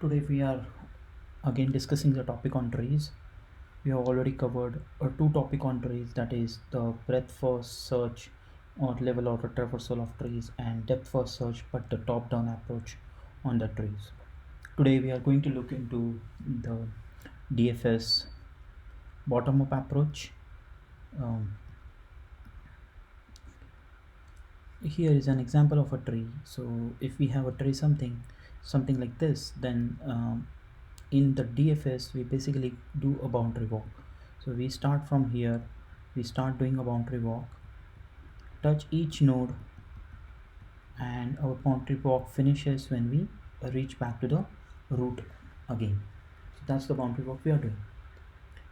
Today we are again discussing the topic on trees. We have already covered two topic on trees, that is the breadth first search or level or traversal of trees and depth first search, but the top down approach on the trees. Today we are going to look into the DFS bottom up approach. Um, Here is an example of a tree. So if we have a tree something like this, then in the DFS we basically do a boundary walk. So we start from here, we start doing a boundary walk, touch each node, and our boundary walk finishes when we reach back to the root again. So that's the boundary walk we are doing.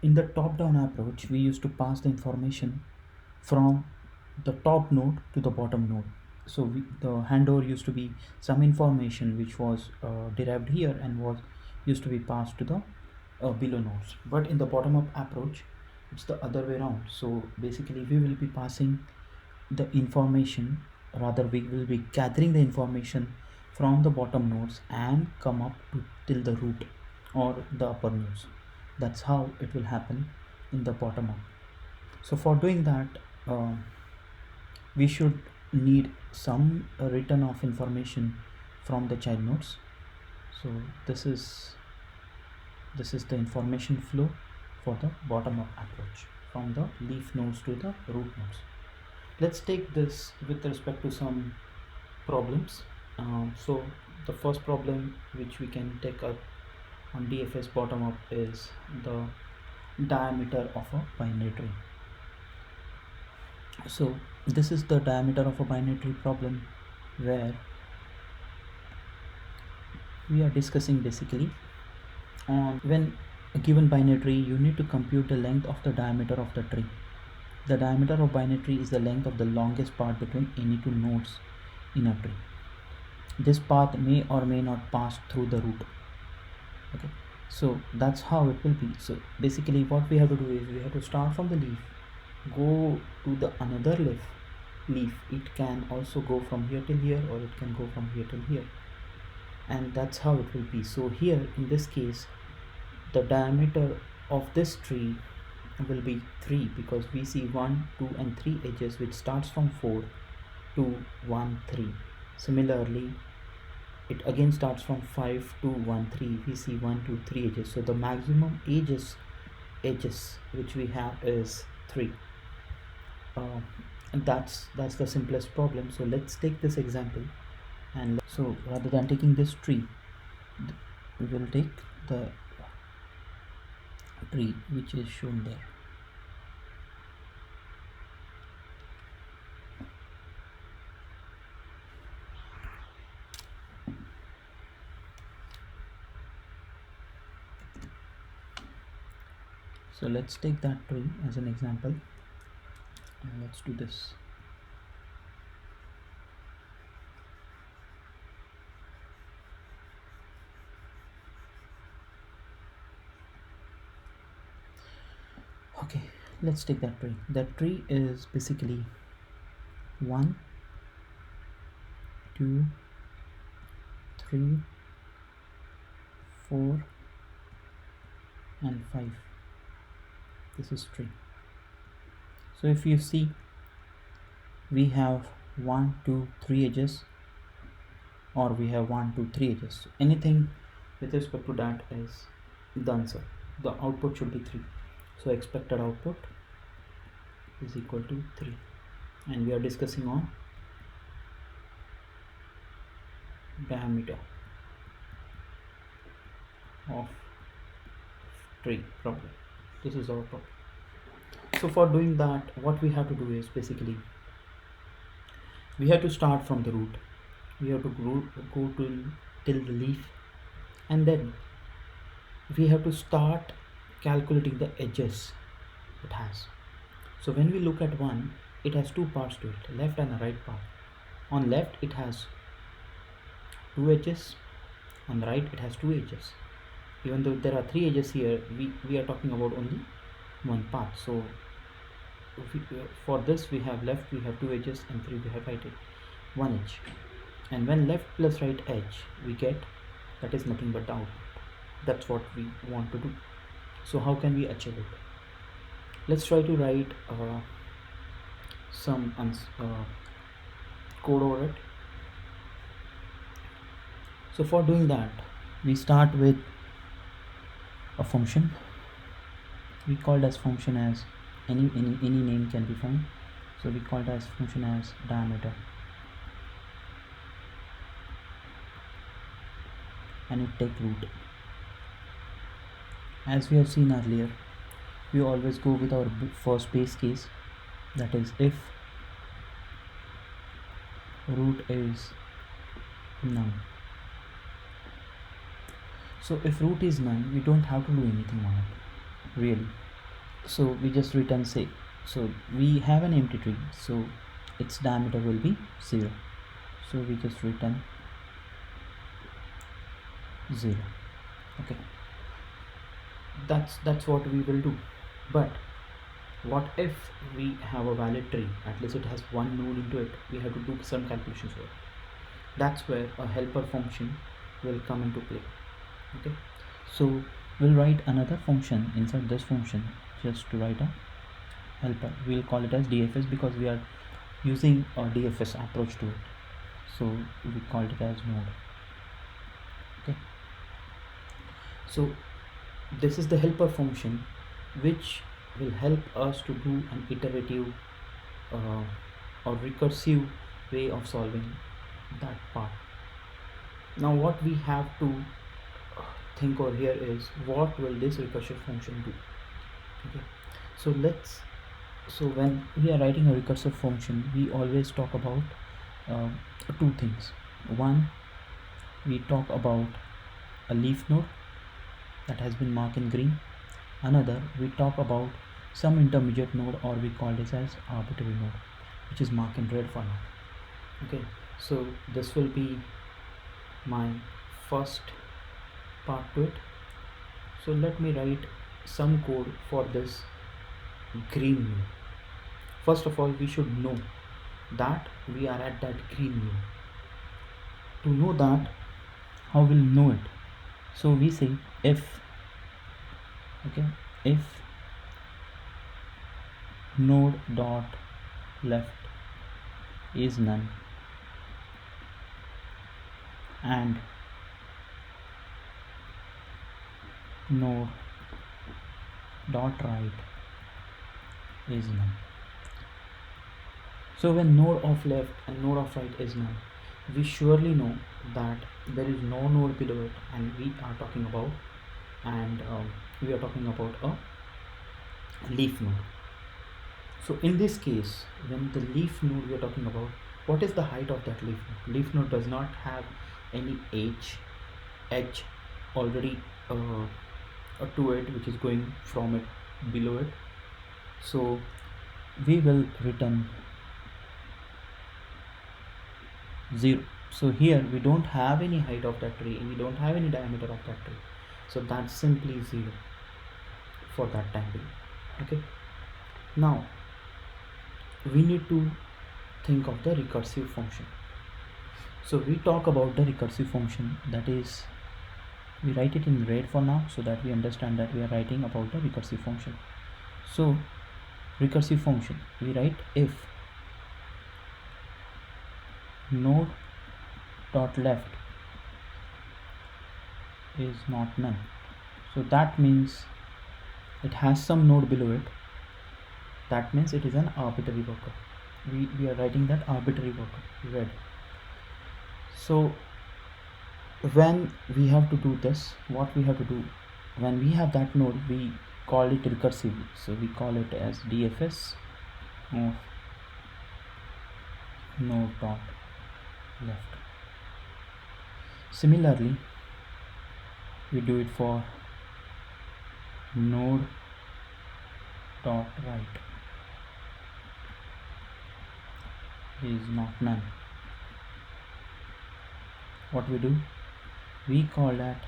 In the top down approach, we used to pass the information from the top node to the bottom node. So the handover used to be some information which was derived here and was used to be passed to the below nodes. But in the bottom up approach, it's the other way around. So basically we will be passing the information, rather we will be gathering the information from the bottom nodes and come up to till the root or the upper nodes. That's how it will happen in the bottom up. So for doing that, we should need some return of information from the child nodes. So this is the information flow for the bottom up approach from the leaf nodes to the root nodes. Let's take this with respect to some problems. So the first problem which we can take up on DFS bottom up is the diameter of a binary tree. So this is the diameter of a binary tree problem, where we are discussing basically on when a given binary tree, you need to compute the length of the diameter of the tree. The diameter of binary tree is the length of the longest path between any two nodes in a tree. This path may or may not pass through the root. Okay, so that's how it will be. So basically what we have to do is we have to start from the leaf, go to the another leaf. It can also go from here till here, or it can go from here till here, and that's how it will be. So here in this case, the diameter of this tree will be 3, because we see 1, 2 and 3 edges, which starts from 4 to 1, 3. Similarly, it again starts from 5 to 1, 3. We see 1, 2, 3 edges. So the maximum edges which we have is 3. And that's the simplest problem. So let's take this example, and so rather than taking this tree, we will take the tree which is shown there. So let's take that tree as an example, and let's do this. Okay, let's take that tree. That tree is basically 1, 2, 3, 4 and 5. This is tree. So if you see, we have 1, 2, 3 edges, or we have 1, 2, 3 edges. So anything with respect to that is the answer. The output should be 3. So expected output is equal to 3, and we are discussing on diameter of tree problem. This is our problem. So for doing that, what we have to do is basically we have to start from the root. We have to go to till the leaf, and then we have to start calculating the edges it has. So when we look at one, it has two parts to it, left and a right part. On left it has 2 edges, on the right it has 2 edges. Even though there are 3 edges here, we are talking about only one path. So for this we have left, we have 2 edges, and we have right 1 edge. And when left plus right edge, we get that is nothing but the output. That's what we want to do. So how can we achieve it? Let's try to write some code over it. So for doing that, we start with a function. We called as function as any name can be fine. So we called as function as diameter, and it take root. As we have seen earlier, we always go with our first base case, that is if root is none. So if root is none, we don't have to do anything on it, really. So we just return say, so we have an empty tree, so its diameter will be 0. So we just return 0. Okay, that's what we will do. But what if we have a valid tree, at least it has one node into it, we have to do some calculations for it. That's where a helper function will come into play. Okay, so we'll write another function inside this function just to write a helper. We'll call it as DFS because we are using a DFS approach to it, so we called it as node. Okay, so this is the helper function which will help us to do an iterative or recursive way of solving that part. Now what we have to think over here is, what will this recursive function do? Okay, so when we are writing a recursive function, we always talk about two things. One, we talk about a leaf node that has been marked in green. Another, we talk about some intermediate node, or we call this as arbitrary node, which is marked in red for now. Okay, so this will be my first part to it. So let me write some code for this green node. First of all, we should know that we are at that green node. To know that, how we'll know it? So we say if, okay, if node dot left is none and node dot right is none. So when node of left and node of right is none, we surely know that there is no node below it, and we are talking about a leaf node. So in this case, when the leaf node we are talking about, what is the height of that leaf node? Leaf node does not have any edge already to it, which is going from it below it. So we will return 0. So here we don't have any height of that tree, we don't have any diameter of that tree, so that's simply 0 for that time being. Okay, now we need to think of the recursive function. So we talk about the recursive function, that is, we write it in red for now so that we understand that we are writing about the recursive function. So recursive function, we write if node dot left is not none. So that means it has some node below it. That means it is an arbitrary worker. We are writing that arbitrary worker red. So when we have to do this, what we have to do, when we have that node, we call it recursively. So we call it as DFS of node dot left. Similarly, we do it for node dot right is not none. What we do, we call that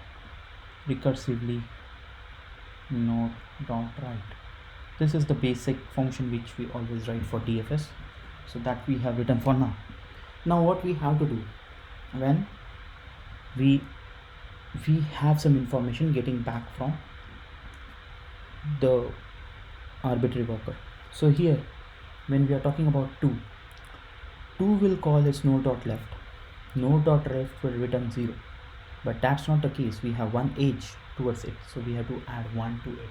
recursively node dot right. This is the basic function which we always write for DFS, so that we have written for now. Now what we have to do, when we we have some information getting back from the arbitrary worker. So here when we are talking about 2 will call as node dot left. Node dot left will return 0, but that's not the case. We have one edge towards it, so we have to add 1 to it,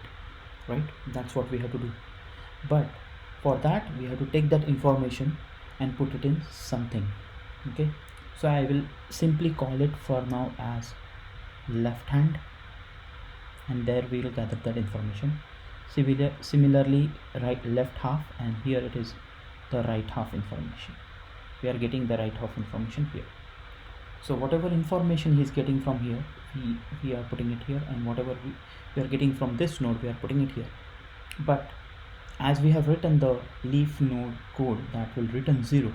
right? That's what we have to do. But for that we have to take that information and put it in something. Okay, so I will simply call it for now as left hand, and there we will gather that information. Similarly right left half, and here it is the right half information. We are getting the right half information here. So whatever information he is getting from here, we are putting it here, and whatever we are getting from this node, we are putting it here. But as we have written the leaf node code that will return 0,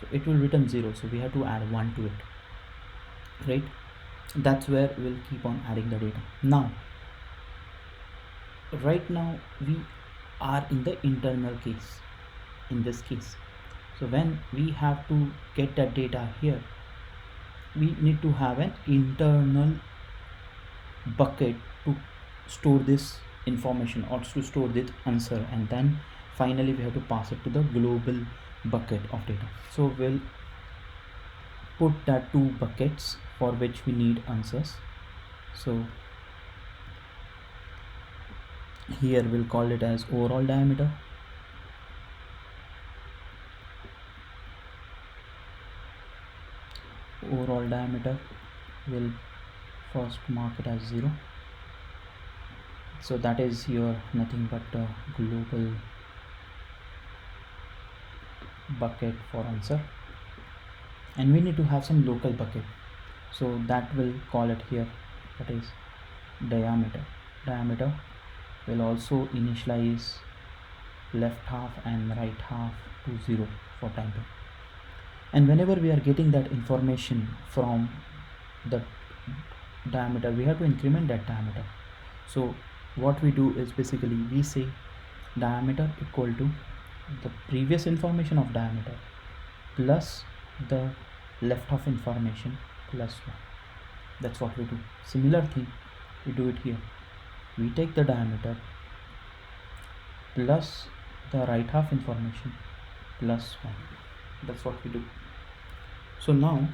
so it will return 0, so we have to add 1 to it, right? That's where we'll keep on adding the data. Now right now we are in the internal case in this case. So when we have to get that data here, we need to have an internal bucket to store this information or to store this answer, and then finally we have to pass it to the global bucket of data. So we'll put that 2 buckets for which we need answers. So here we'll call it as overall diameter, will first mark it as 0. So that is your nothing but a global bucket for answer, and we need to have some local bucket, so that will call it here, that is diameter will also initialize left half and right half to 0 for time being. And whenever we are getting that information from the diameter, we have to increment that diameter. So what we do is basically we say diameter equal to the previous information of diameter plus the left half information plus 1. That's what we do. Similar thing we do it here. We take the diameter plus the right half information plus 1. That's what we do. So now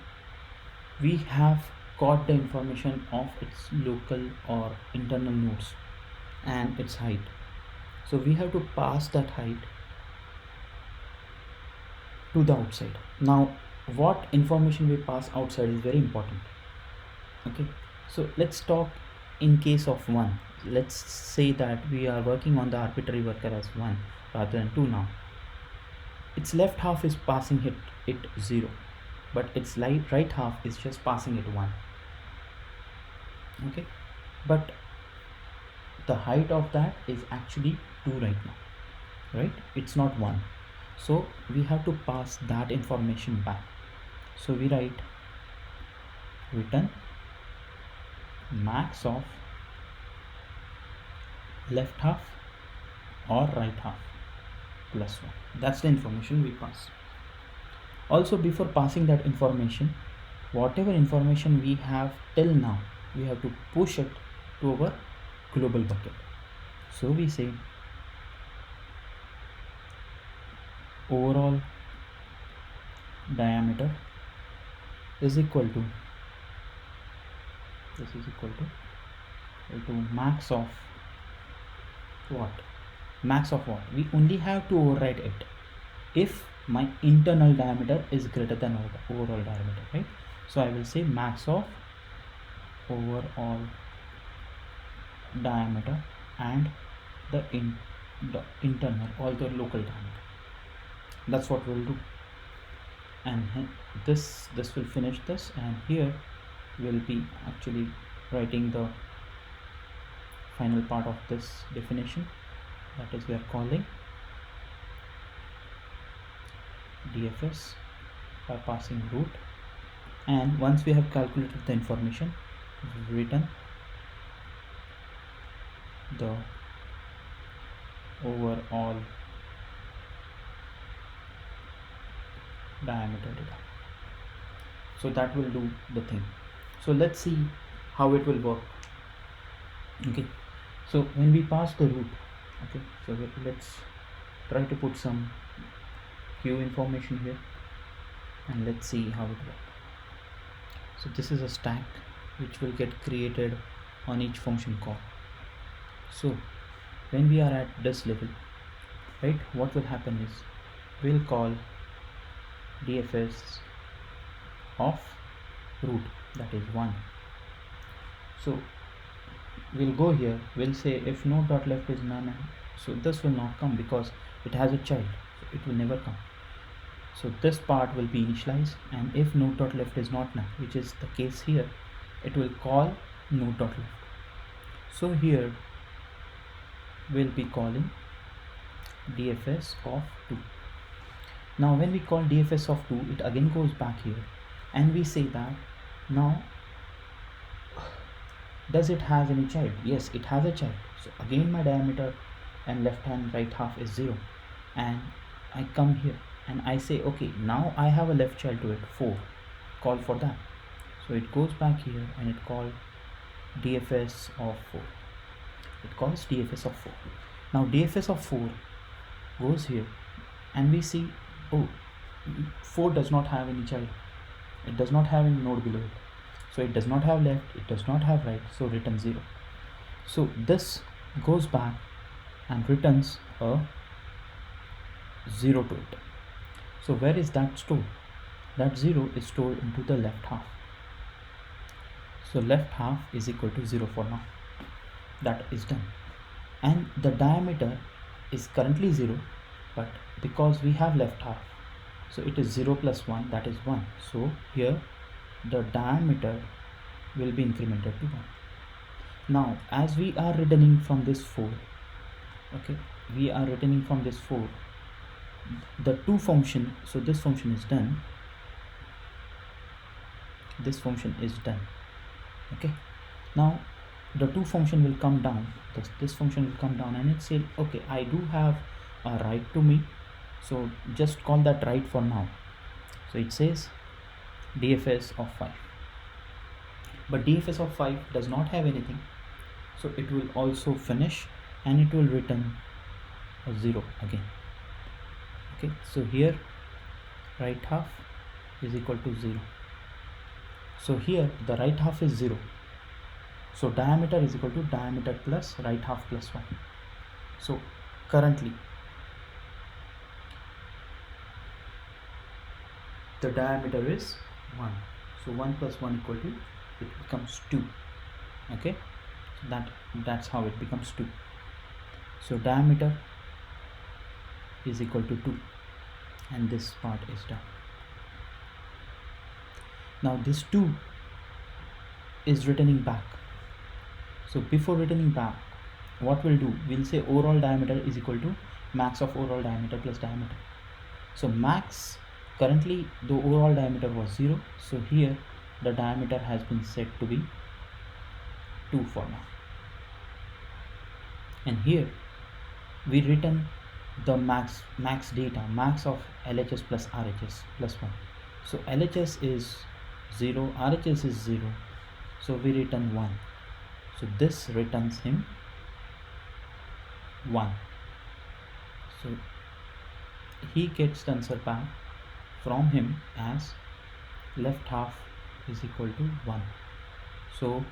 we have got the information of its local or internal nodes and its height. So we have to pass that height to the outside. Now what information we pass outside is very important. Okay, so let's talk in case of 1. Let's say that we are working on the arbitrary worker as 1 rather than 2 now. Its left half is passing it 0, but its right half is just passing it 1. Okay, but the height of that is actually 2 right now, right? It's not 1. So we have to pass that information back. So we write return max of left half or right half plus 1. That's the information we pass. Also, before passing that information, whatever information we have till now, we have to push it to our global bucket. So we say overall diameter is equal to max of what? Max of what? We only have to override it if my internal diameter is greater than overall diameter, right? So I will say max of overall diameter and the internal or the local diameter. That's what we'll do, and this will finish this, and here we'll be actually writing the final part of this definition, that is we are calling DFS by passing root, and once we have calculated the information, return the overall diameter data. So that will do the thing. So let's see how it will work. Okay, so when we pass the root, okay, so let's try to put some queue information here and let's see how it works. So this is a stack which will get created on each function call. So when we are at this level, right, what will happen is we'll call DFS of root, that is 1. So we'll go here, we'll say if node.left is none, so this will not come because it has a child, so it will never come. So this part will be initialized, and if node.left is not null, which is the case here, it will call node.left. So here we'll be calling DFS of 2. Now when we call DFS of 2, it again goes back here and we say that now does it has any child? Yes, it has a child. So again my diameter and left and right half is 0, and I come here and I say okay, now I have a left child to it, 4, call for that. So it goes back here and it calls DFS of 4. It calls DFS of 4. Now DFS of 4 goes here and we see, oh, 4 does not have any child, it does not have any node below it, so it does not have left, it does not have right, so return 0. So this goes back and returns a 0 to it. So where is that stored? That 0 is stored into the left half. So left half is equal to 0 for now. That is done. And the diameter is currently 0, but because we have left half, so it is 0 plus 1, that is 1. So here the diameter will be incremented to 1. Now as we are returning from this 4, okay, we are returning from this 4, the 2 function, so this function is done, this function is done. Okay, now the 2 function will come down, this function will come down and it said okay, I do have a right to me, so just call that right for now. So it says DFS of 5, but DFS of 5 does not have anything, so it will also finish and it will return a 0 again. Okay, so here right half is equal to 0. So here the right half is 0, so diameter is equal to diameter plus right half plus 1. So currently the diameter is 1, so 1 plus 1 equal to, it becomes 2. Okay, that's how it becomes 2. So diameter is equal to 2 and this part is done. Now this 2 is returning back. So before returning back, what we'll do, we'll say overall diameter is equal to max of overall diameter plus diameter. So max, currently the overall diameter was 0, so here the diameter has been set to be 2 for now. And here we return the max data, max of LHS plus RHS plus 1. So LHS is 0, RHS is 0, so we return 1. So this returns him 1. So he gets the answer back from him as left half is equal to 1. So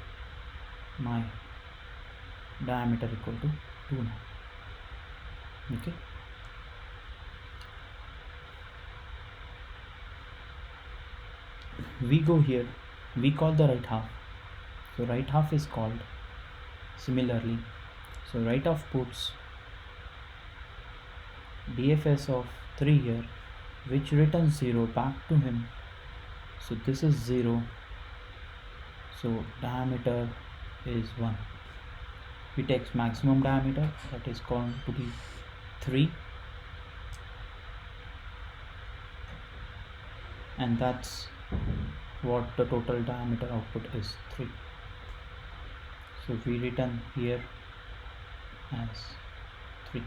my diameter equal to 2 now. Okay, we go here, we call the right half, so right half is called similarly. So right half puts DFS of 3 here, which returns 0 back to him. So this is 0, so diameter is 1. He takes maximum diameter, that is called to be 3, and that's what the total diameter output is, 3. So we return here as 3.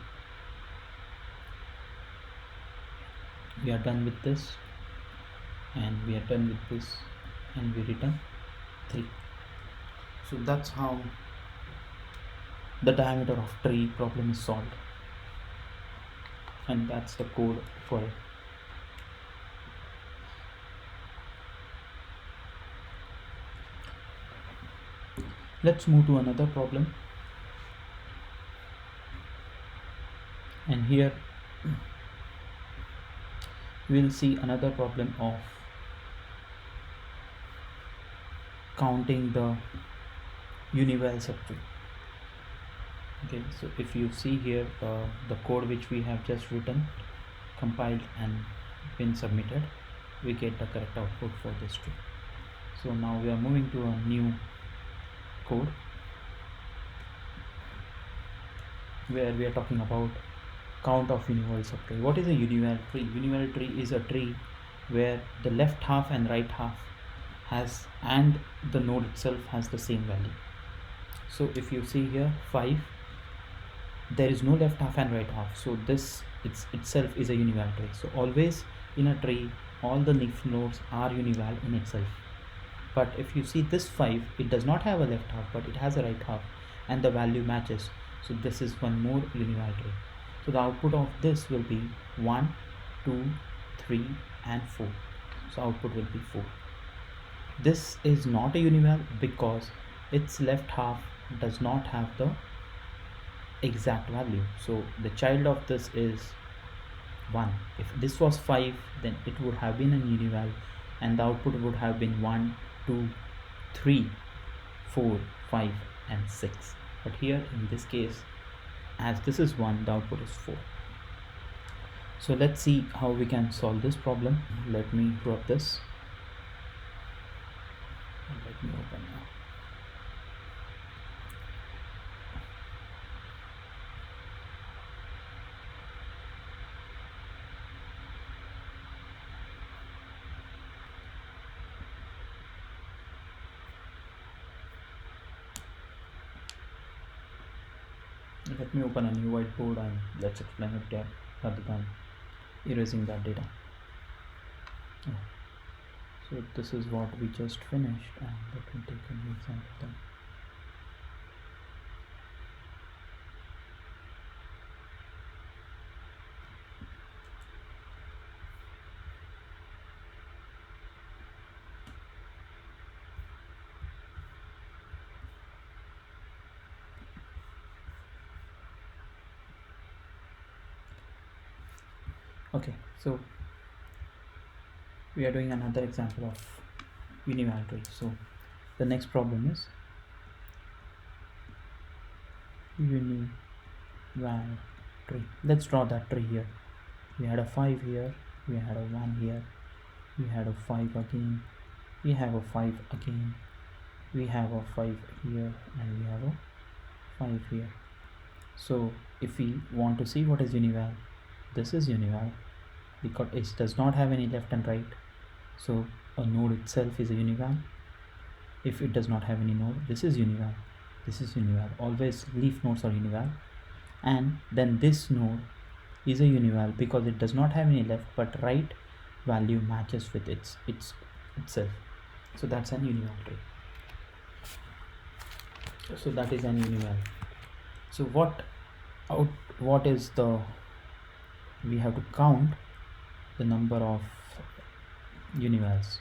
We are done with this, and we are done with this, and we return 3. So that's how the diameter of tree problem is solved, and that's the code for it. Let's move to another problem, and here we'll see another problem of counting the unival subtree. Okay, so if you see here the code which we have just written, compiled and been submitted, we get the correct output for this tree. So now we are moving to a new code where we are talking about count of unival subtree. What is a unival tree? Unival tree is a tree where the left half and right half has, and the node itself has the same value. So if you see here 5, there is no left half and right half, so this itself is a unival tree. So always in a tree all the leaf nodes are unival in itself. But if you see this 5, it does not have a left half but it has a right half and the value matches, so this is one more unival tree. So the output of this will be 1, 2, 3 and 4. So output will be 4. This is not a unival because its left half does not have the exact value, so the child of this is 1. If this was 5, then it would have been a unival and the output would have been 1, 2, 3, 4, 5 and 6. But here in this case, as this is 1, the output is 4. So let's see how we can solve this problem. Let me drop this and let me open now. Let me open a new whiteboard and let's explain it there rather than erasing that data. So this is what we just finished, and let me take an example then. Okay, so we are doing another example of unival tree. So the next problem is unival tree. Let's draw that tree here. We had a 5 here, we had a 1 here, we had a 5 again, we have a 5 again, we have a 5 here, and we have a 5 here. So if we want to see what is unival, this is unival because it does not have any left and right, so a node itself is a unival. If it does not have any node, this is unival, this is unival. Always leaf nodes are unival. And then this node is a unival because it does not have any left but right value matches with itself. So that's an unival tree. So that is an unival. So what is the, we have to count the number of univals.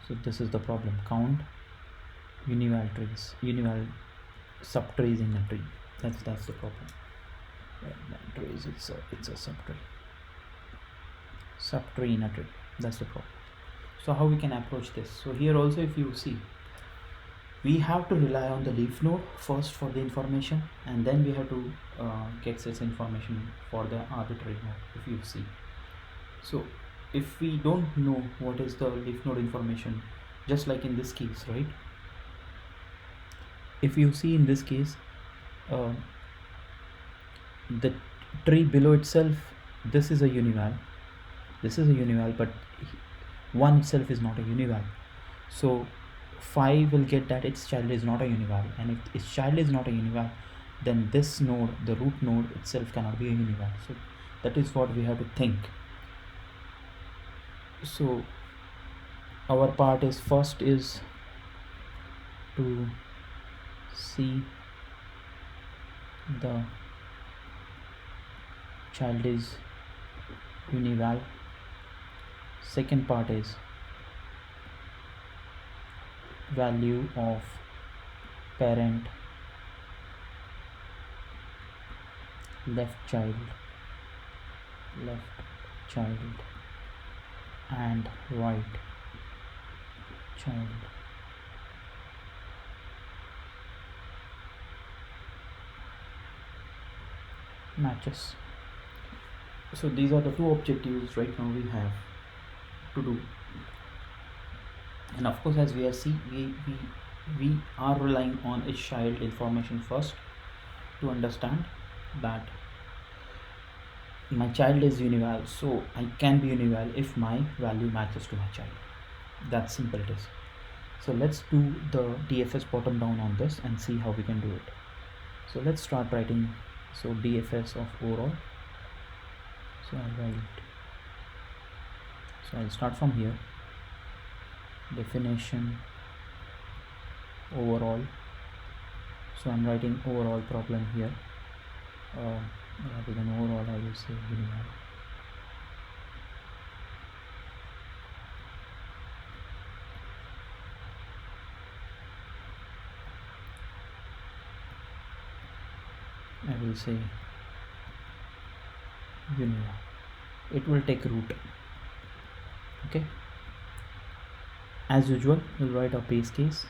So this is the problem, count unival trees, unival subtrees in a tree. That's the problem. Trees, it's a subtree in a tree. That's the problem. So how we can approach this? So here also, if you see, we have to rely on the leaf node first for the information, and then we have to get this information for the arbitrary node. If you see, so if we don't know what is the leaf node information, just like in this case, right? If you see in this case, the tree below itself, this is a unival, but 1 itself is not a unival. So 5 will get that its child is not a unival, and if its child is not a unival, then this node, the root node itself, cannot be a unival. So that is what we have to think. So our part is first is to C, the child is unival. Second part is value of parent left child and right child. Matches. So these are the two objectives right now we have to do. And of course, as we are we are relying on its child information first to understand that my child is unival, so I can be unival if my value matches to my child. That simple it is. So let's do the DFS bottom down on this and see how we can do it. So let's start writing. So DFS of overall. So I'll start from here. Definition overall. So I'm writing overall problem here. Rather than overall, I will say unival. I will say unival. It will take root. Okay. As usual, we'll write our base case.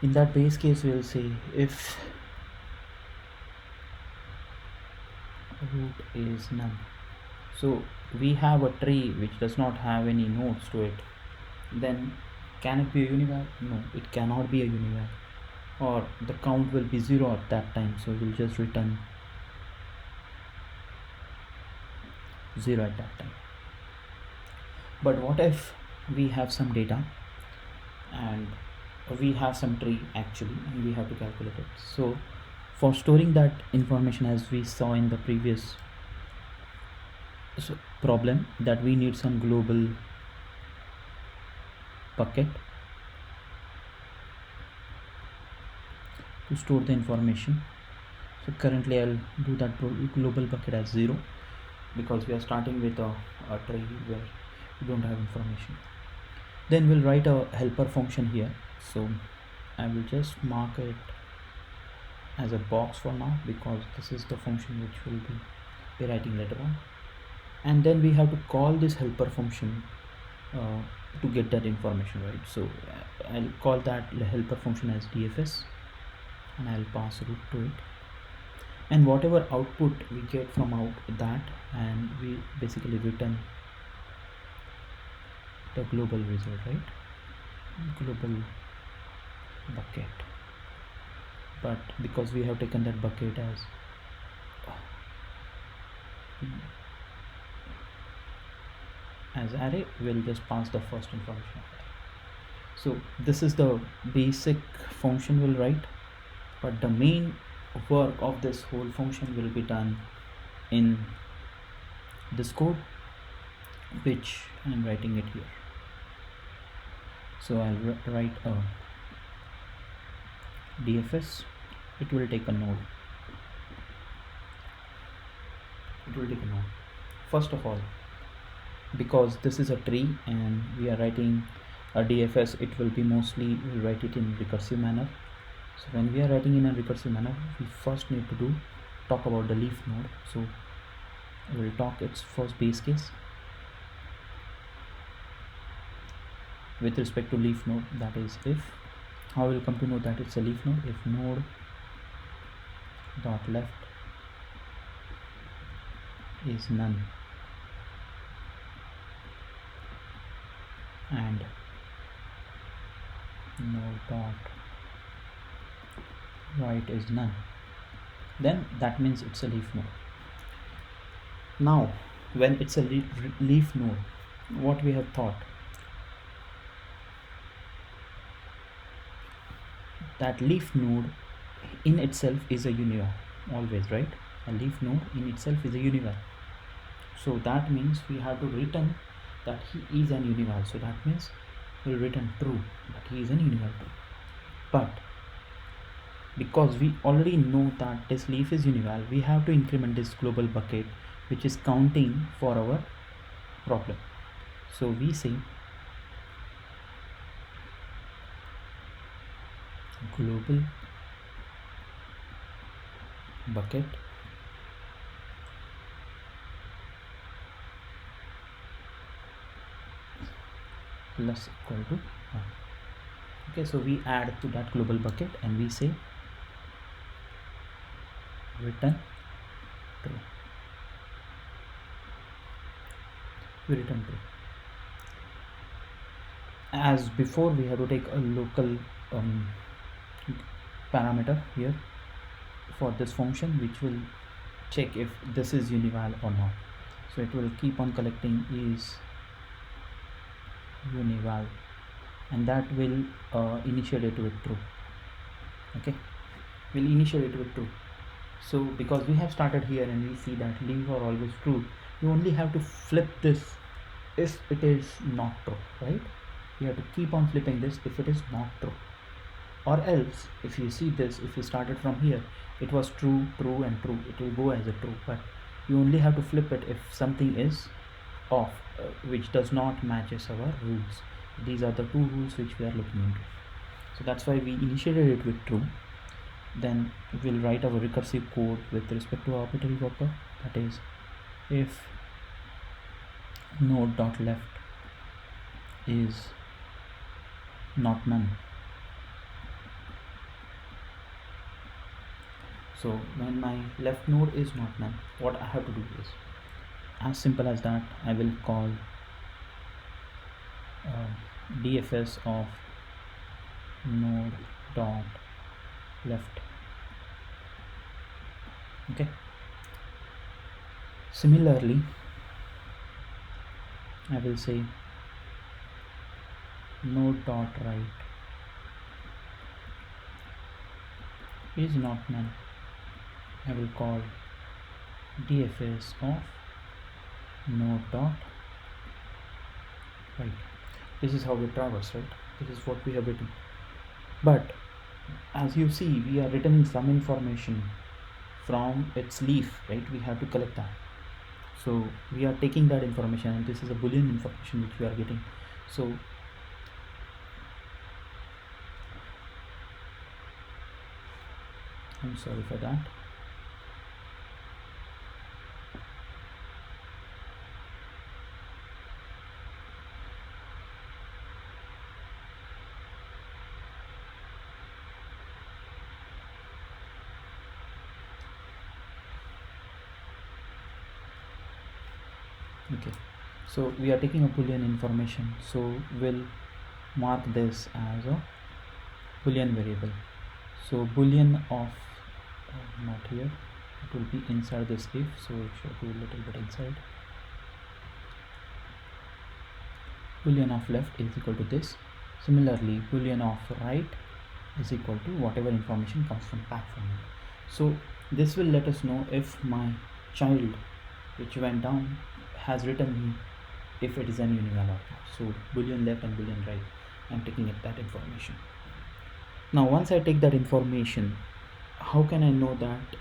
In that base case, we'll say if root is none. So we have a tree which does not have any nodes to it. Then can it be a unival? No, it cannot be a unival. Or the count will be 0 at that time. So we'll just return 0 at that time. But what if we have some data and we have some tree actually and we have to calculate it? So for storing that information, as we saw in the previous problem, that we need some global bucket to store the information. So currently I'll do that global bucket as 0 because we are starting with a tree where we don't have information. Then we'll write a helper function here. So I will just mark it as a box for now because this is the function which will be writing later on. And then we have to call this helper function to get that information, right? So I'll call that helper function as DFS and I'll pass root to it. And whatever output we get from out that, and we basically return the global result, right? Global bucket. But because we have taken that bucket as array, we'll just pass the first information of that. So this is the basic function we'll write, but the main work of this whole function will be done in this code, which I'm writing it here. So I'll write a DFS. It will take a node. First of all, because this is a tree and we are writing a DFS, it will be mostly, we'll write it in recursive manner. So when we are writing in a recursive manner, we first need to talk about the leaf node. So we'll talk its first base case with respect to leaf node, that is if. How we'll come to know that it's a leaf node? If node dot left is none and node dot right is none, then that means it's a leaf node. Now when it's a leaf node, what we have thought, that leaf node in itself is a unival always, right? A leaf node in itself is a unival. So that means we have to return that he is an unival. So that means we'll return true that he is an unival too. But because we already know that this leaf is unival, we have to increment this global bucket which is counting for our problem. So we say global bucket plus equal to 1. Okay, so we add to that global bucket and we say return true. We return true. As before, we have to take a local parameter here for this function which will check if this is unival or not. So it will keep on collecting is unival and that will initiate it with true. Okay, will initiate it with true. So because we have started here and we see that leaf are always true, you only have to flip this if it is not true, right? You have to keep on flipping this if it is not true, or else if you see this, if you started from here, it was true, true and true, it will go as a true, but you only have to flip it if something is off, which does not matches our rules. These are the two rules which we are looking into. So that's why we initiated it with true. Then we'll write our recursive code with respect to arbitrary worker, that is if node dot left is not none. So when my left node is not none, what I have to do is as simple as that. I will call DFS of node dot left. Okay, similarly I will say node dot right is not none. I will call DFS of node dot right. This is how we traverse, right? This is what we have written. But as you see, we are returning some information from its leaf, right? We have to collect that. So we are taking that information and this is a boolean information which we are getting. So I'm sorry for that. Okay, so we are taking a boolean information, so we'll mark this as a boolean variable. So boolean of not here, it will be inside this if, so it should be a little bit inside. Boolean of left is equal to this. Similarly, boolean of right is equal to whatever information comes from back from it. So this will let us know if my child which went down has written me if it is an unival or not. So boolean left and boolean right, I'm taking it that information. Now once I take that information, how can I know that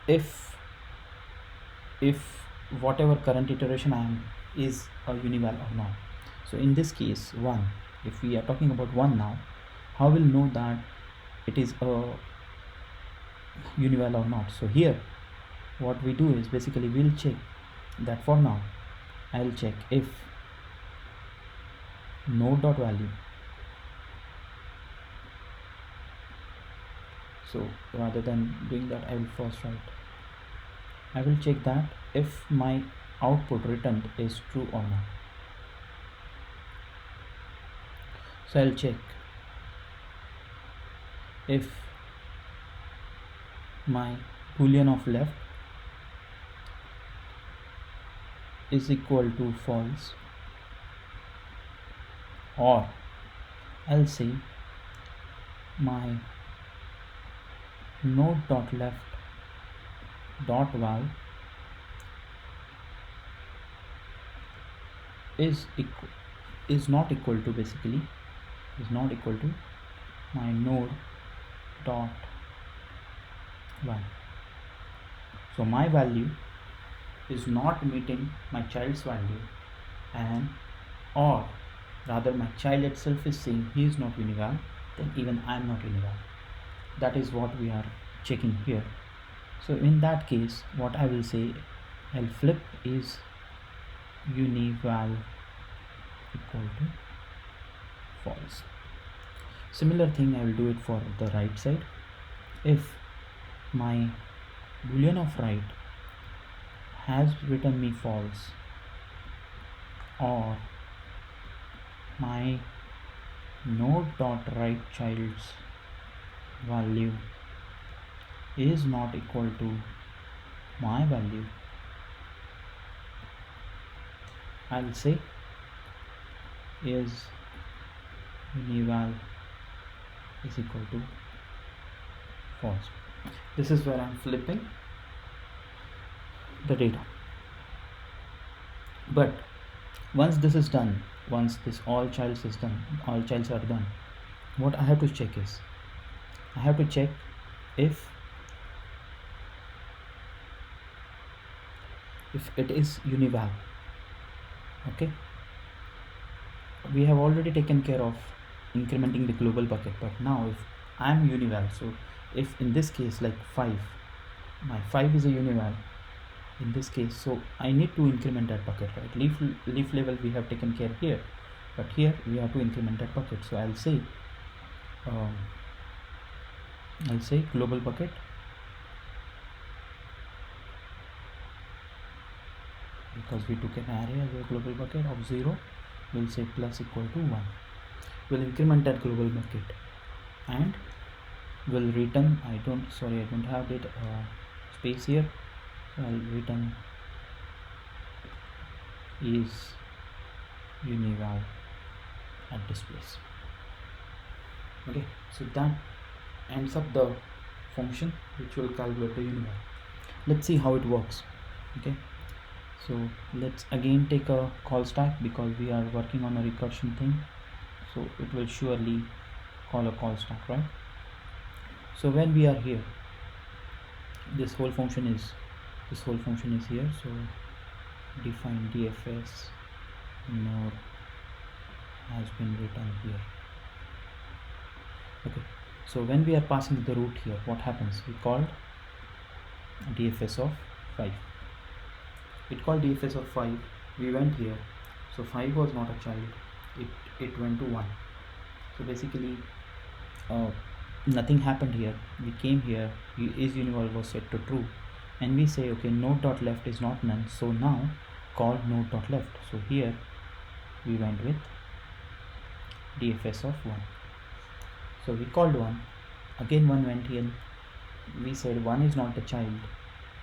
if whatever current iteration I am is a unival or not? So in this case 1, if we are talking about 1 now, how will know that it is a unival or not? So here what we do is basically we'll check that for now. I'll check if node dot value, so rather than doing that I will first write, I will check that if my output returned is true or not. So I'll check if my boolean of left is equal to false, or I'll say my node dot left dot val is equal is not equal to basically is not equal to my node dot 1. So my value is not meeting my child's value, and or rather my child itself is saying he is not unival, then even I am not unival. That is what we are checking here. So in that case, what I will say, I'll flip is unival equal to false. Similar thing I will do it for the right side. If my boolean of right has written me false, or my node dot right child's value is not equal to my value, I'll say is unival is equal to false. This is where I'm flipping the data. But once this is done, once this all childs is done, all childs are done, what I have to check is I have to check if it is unival. Okay, we have already taken care of incrementing the global bucket, but now if I'm unival, so if in this case like 5, my 5 is a unival in this case, so I need to increment that bucket, right? Leaf level we have taken care here, but here we have to increment that bucket. So I'll say global bucket because we took an array as a global bucket of 0, we'll say plus equal to 1. We'll increment that global bucket and will return, I don't have it space here, so I'll return is unival at this place. Okay, so that ends up the function which will calculate the unival. Let's see how it works. Okay, so let's again take a call stack because we are working on a recursion thing, so it will surely call a call stack, right? So when we are here, this whole function is here, so define DFS node has been written here. Okay, so when we are passing the root here, what happens? We called DFS of 5. It called DFS of 5. We went here, so 5 was not a child, it went to 1. So basically nothing happened here. We came here, is unival was set to true, and we say okay, node dot left is not none, so now call node dot left. So here we went with DFS of 1. So we called 1, again 1 went here, we said 1 is not the child,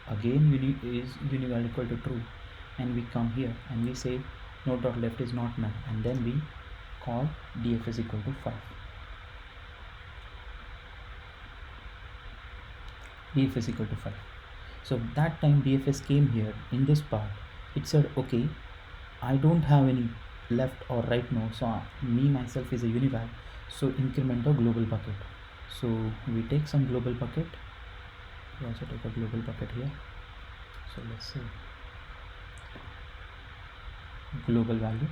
again is unival equal to true, and we come here and we say node dot left is not none, and then we call DFS equal to 5. DFS equal to 5. So that time DFS came here in this part, it said okay, I don't have any left or right node, so me myself is a unival, so increment the global bucket. So we take some global bucket, we also take a global bucket here, so let's say global value,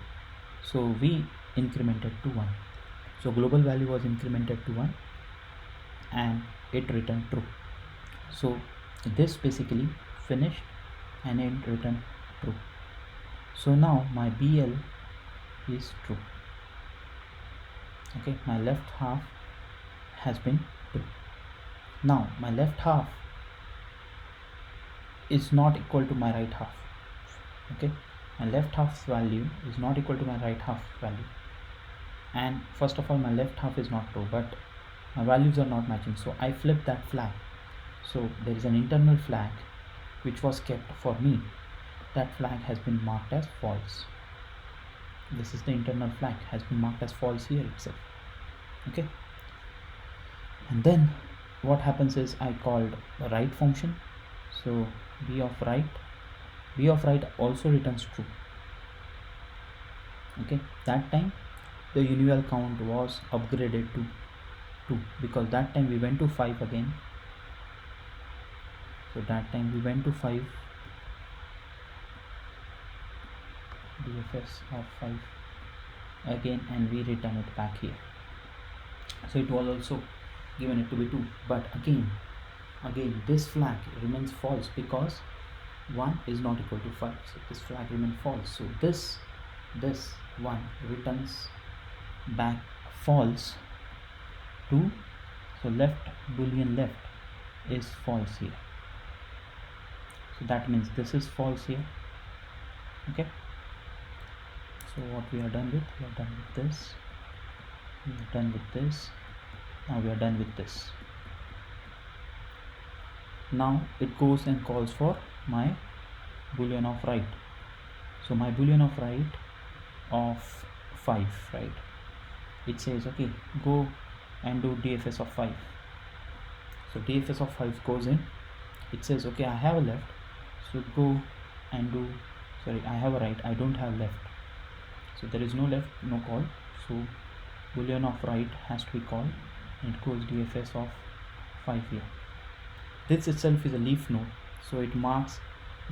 so we incremented to 1, so global value was incremented to 1 and it returned true. So this basically finished and it returned true. So now my BL is true. Okay, my left half has been true. Now my left half is not equal to my right half. Okay, my left half's value is not equal to my right half value, and first of all my left half is not true, but my values are not matching, so I flip that flag. So there is an internal flag which was kept for me. That flag has been marked as false. This is the internal flag, has been marked as false here itself. Okay, and then what happens is I called the right function, so b of right also returns true. Okay, that time the unival count was upgraded to 2 because that time we went to 5 again. So that time we went to 5, DFS of 5 again, and we return it back here. So it was also given it to be 2, but again this flag remains false because 1 is not equal to 5, so this flag remains false. So this 1 returns back false to, so left boolean left is false here, so that means this is false here. Okay, so what we are done with, we are done with this, we are done with this, now we are done with this. Now it goes and calls for my boolean of right. So my boolean of right of 5, right, it says okay, go and do DFS of 5. So DFS of 5 goes in, it says okay, I have a left, so go and do, sorry, I have a right, I don't have left, so there is no left, no call, so boolean of right has to be called, and it goes DFS of 5 here. This itself is a leaf node, so it marks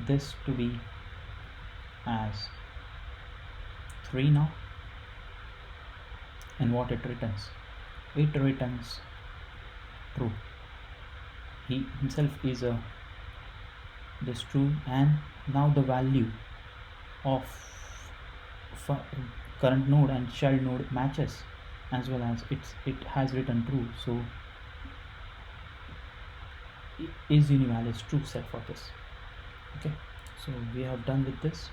this to be as 3 now, and what it returns, it returns true. He himself is a this true, and now the value of current node and child node matches, as well as it has written true, so is unival is true set for this. Okay, so we have done with this.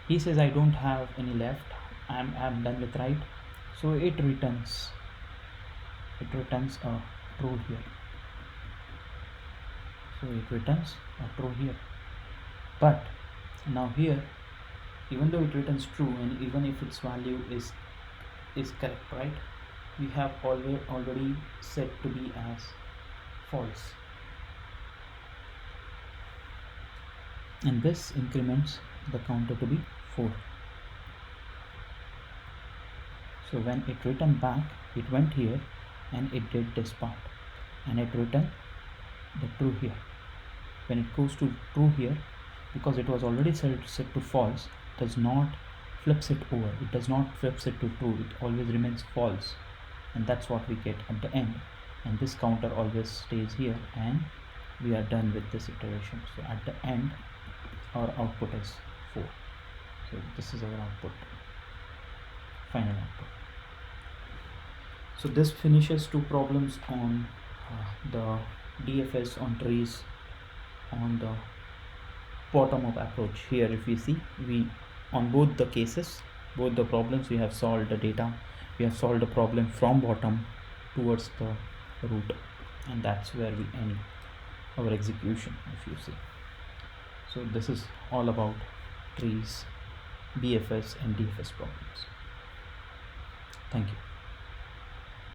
He says I don't have any left, I'm done with right, so it returns a true here, so it returns a true here. But now here, even though it returns true, and even if its value is correct, right, we have already set to be as false, and this increments the counter to be 4. So when it returned back, it went here and it did this part, and it returned the true here. When it goes to true here, because it was already set to false, does not flips it over, it does not flips it to true, it always remains false, and that's what we get at the end, and this counter always stays here, and we are done with this iteration. So at the end our output is 4. So this is our output, final output. So this finishes 2 problems on the DFS on trees on the bottom up approach. Here if we see, we on both the cases, both the problems, we have solved the data, we have solved the problem from bottom towards the root, and that's where we end our execution, if you see. So this is all about trees, BFS and DFS problems. Thank you.